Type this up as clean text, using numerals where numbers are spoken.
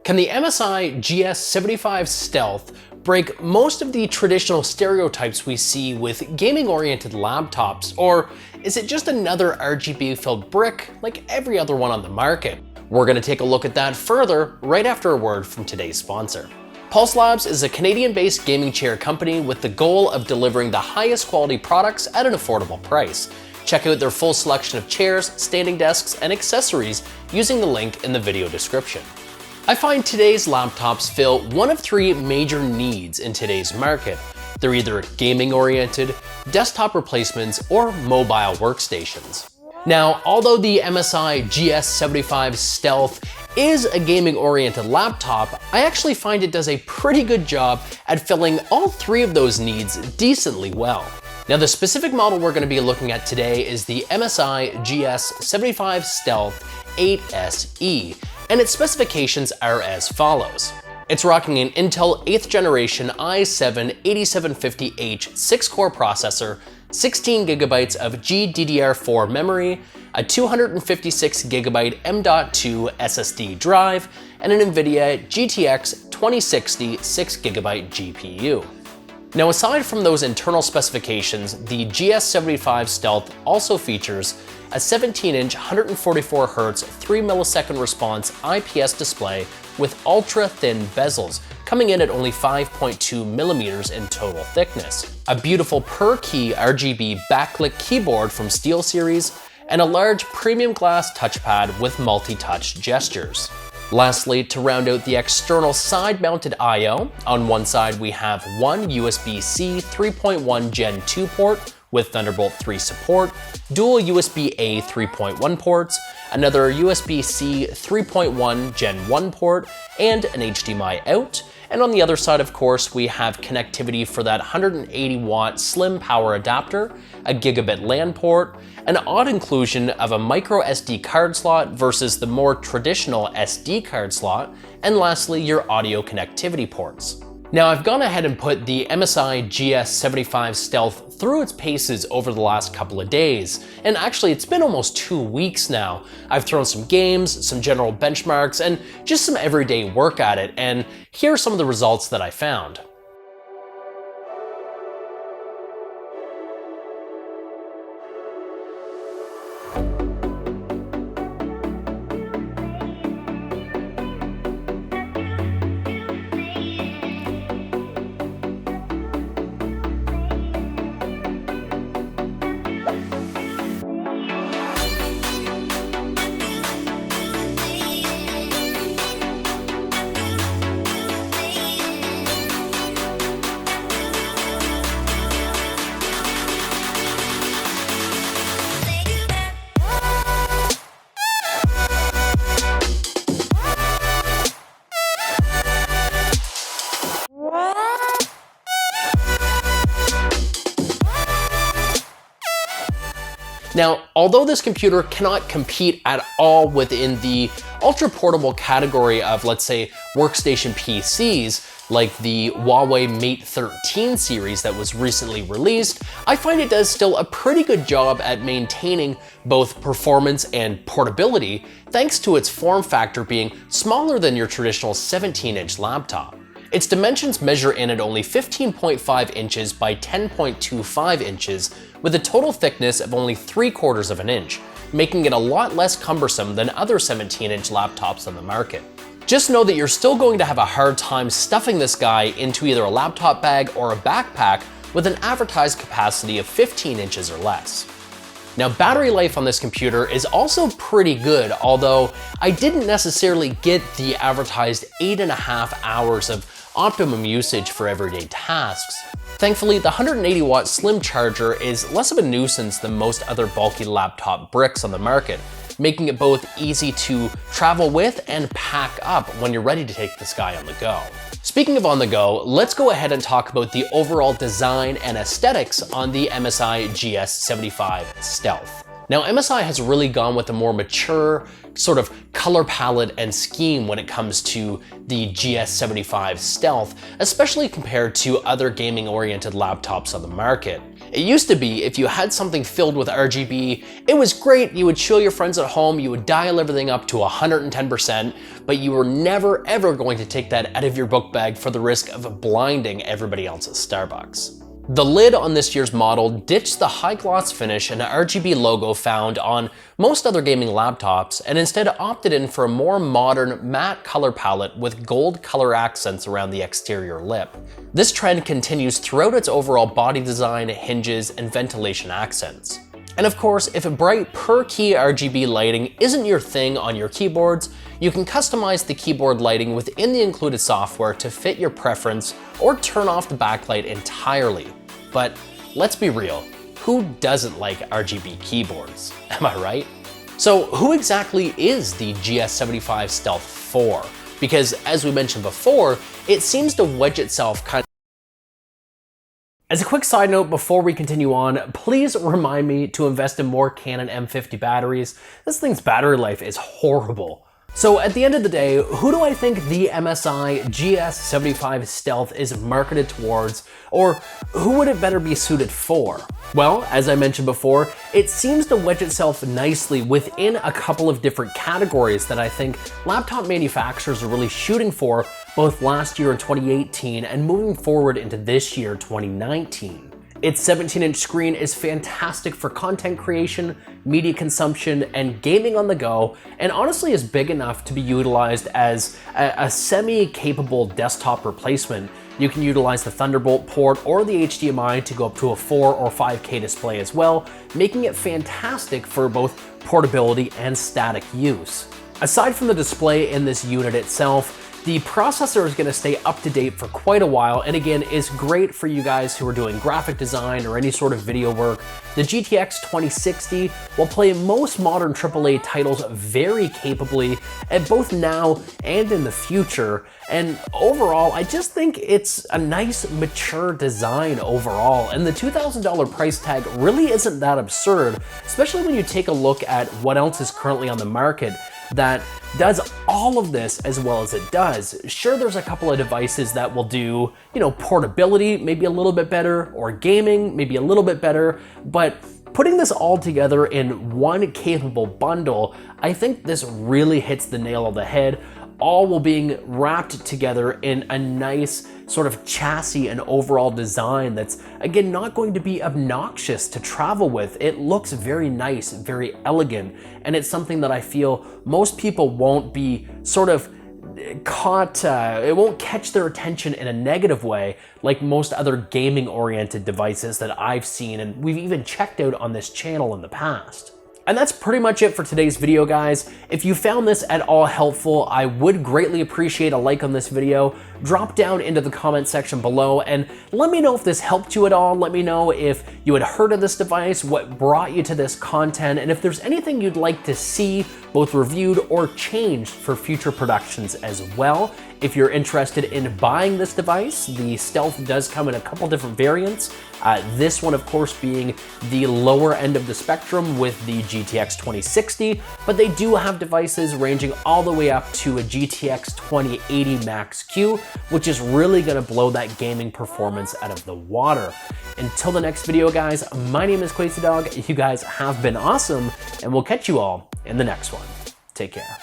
Can the MSI GS75 Stealth break most of the traditional stereotypes we see with gaming-oriented laptops, or is it just another RGB-filled brick like every other one on the market? We're going to take a look at that further right after a word from today's sponsor. Pulse Labs is a Canadian-based gaming chair company with the goal of delivering the highest quality products at an affordable price. Check out their full selection of chairs, standing desks, and accessories using the link in the video description. I find today's laptops fill one of three major needs in today's market. They're either gaming-oriented, desktop replacements, or mobile workstations. Now, although the MSI GS75 Stealth is a gaming-oriented laptop, I actually find it does a pretty good job at filling all three of those needs decently well. Now, the specific model we're going to be looking at today is the MSI GS75 Stealth 8SE, and its specifications are as follows. It's rocking an Intel 8th generation i7-8750H 6-core processor, 16GB of GDDR4 memory, a 256GB M.2 SSD drive, and an NVIDIA GTX 2060 6GB GPU. Now, aside from those internal specifications, the GS75 Stealth also features a 17-inch 144Hz 3-millisecond response IPS display with ultra-thin bezels, coming in at only 5.2mm in total thickness, a beautiful per-key RGB backlit keyboard from SteelSeries, and a large premium glass touchpad with multi-touch gestures. Lastly, to round out the external side-mounted I/O, on one side we have one USB-C 3.1 Gen 2 port with Thunderbolt 3 support, dual USB-A 3.1 ports, another USB-C 3.1 Gen 1 port, and an HDMI out. And on the other side, of course, we have connectivity for that 180-watt slim power adapter, a gigabit LAN port, an odd inclusion of a micro SD card slot versus the more traditional SD card slot, and lastly, your audio connectivity ports. Now, I've gone ahead and put the MSI GS75 Stealth through its paces over the last couple of days, and actually it's been almost 2 weeks now. I've thrown some games, some general benchmarks, and just some everyday work at it, and here are some of the results that I found. Now, although this computer cannot compete at all within the ultra-portable category of, let's say, workstation PCs, like the Huawei Mate 13 series that was recently released, I find it does still a pretty good job at maintaining both performance and portability, thanks to its form factor being smaller than your traditional 17-inch laptop. Its dimensions measure in at only 15.5 inches by 10.25 inches, with a total thickness of only 3/4 of an inch, making it a lot less cumbersome than other 17-inch laptops on the market. Just know that you're still going to have a hard time stuffing this guy into either a laptop bag or a backpack with an advertised capacity of 15 inches or less. Now, battery life on this computer is also pretty good, although I didn't necessarily get the advertised 8.5 hours of optimum usage for everyday tasks. Thankfully, the 180-watt slim charger is less of a nuisance than most other bulky laptop bricks on the market, making it both easy to travel with and pack up when you're ready to take this guy on the go. Speaking of on the go, let's go ahead and talk about the overall design and aesthetics on the MSI GS75 Stealth. Now, MSI has really gone with a more mature sort of color palette and scheme when it comes to the GS75 Stealth, especially compared to other gaming-oriented laptops on the market. It used to be if you had something filled with RGB, it was great, you would show your friends at home, you would dial everything up to 110%, but you were never ever going to take that out of your book bag for the risk of blinding everybody else at Starbucks. The lid on this year's model ditched the high gloss finish and RGB logo found on most other gaming laptops and instead opted in for a more modern matte color palette with gold color accents around the exterior lip. This trend continues throughout its overall body design, hinges, and ventilation accents. And of course, if a bright per key RGB lighting isn't your thing on your keyboards, you can customize the keyboard lighting within the included software to fit your preference or turn off the backlight entirely. But let's be real, who doesn't like RGB keyboards? Am I right? So who exactly is the GS75 Stealth for? Because as we mentioned before, it seems to wedge itself kind of. As a quick side note before we continue on, please remind me to invest in more Canon M50 batteries. This thing's battery life is horrible. So at the end of the day, who do I think the MSI GS75 Stealth is marketed towards, or who would it better be suited for? Well, as I mentioned before, it seems to wedge itself nicely within a couple of different categories that I think laptop manufacturers are really shooting for both last year in 2018 and moving forward into this year, 2019. Its 17-inch screen is fantastic for content creation, media consumption, and gaming on the go, and honestly is big enough to be utilized as a semi-capable desktop replacement. You can utilize the Thunderbolt port or the HDMI to go up to a 4 or 5K display as well, making it fantastic for both portability and static use. Aside from the display in this unit itself, the processor is going to stay up to date for quite a while, and again, is great for you guys who are doing graphic design or any sort of video work. The GTX 2060 will play most modern AAA titles very capably, at both now and in the future. And overall, I just think it's a nice, mature design overall, and the $2,000 price tag really isn't that absurd, especially when you take a look at what else is currently on the market that does all of this as well as it does. Sure, there's a couple of devices that will do, portability maybe a little bit better, or gaming maybe a little bit better, but putting this all together in one capable bundle, I think this really hits the nail on the head, all while being wrapped together in a nice sort of chassis and overall design that's, again, not going to be obnoxious to travel with. It looks very nice, very elegant, and it's something that I feel most people won't be sort of caught, it won't catch their attention in a negative way like most other gaming-oriented devices that I've seen and we've even checked out on this channel in the past. And that's pretty much it for today's video, guys. If you found this at all helpful, I would greatly appreciate a like on this video. Drop down into the comment section below and let me know if this helped you at all. Let me know if you had heard of this device, what brought you to this content, and if there's anything you'd like to see both reviewed or changed for future productions as well. If you're interested in buying this device, the Stealth does come in a couple different variants. This one, of course, being the lower end of the spectrum with the GTX 2060, but they do have devices ranging all the way up to a GTX 2080 Max-Q, which is really gonna blow that gaming performance out of the water. Until the next video, guys, my name is Dog. You guys have been awesome, and we'll catch you all in the next one. Take care.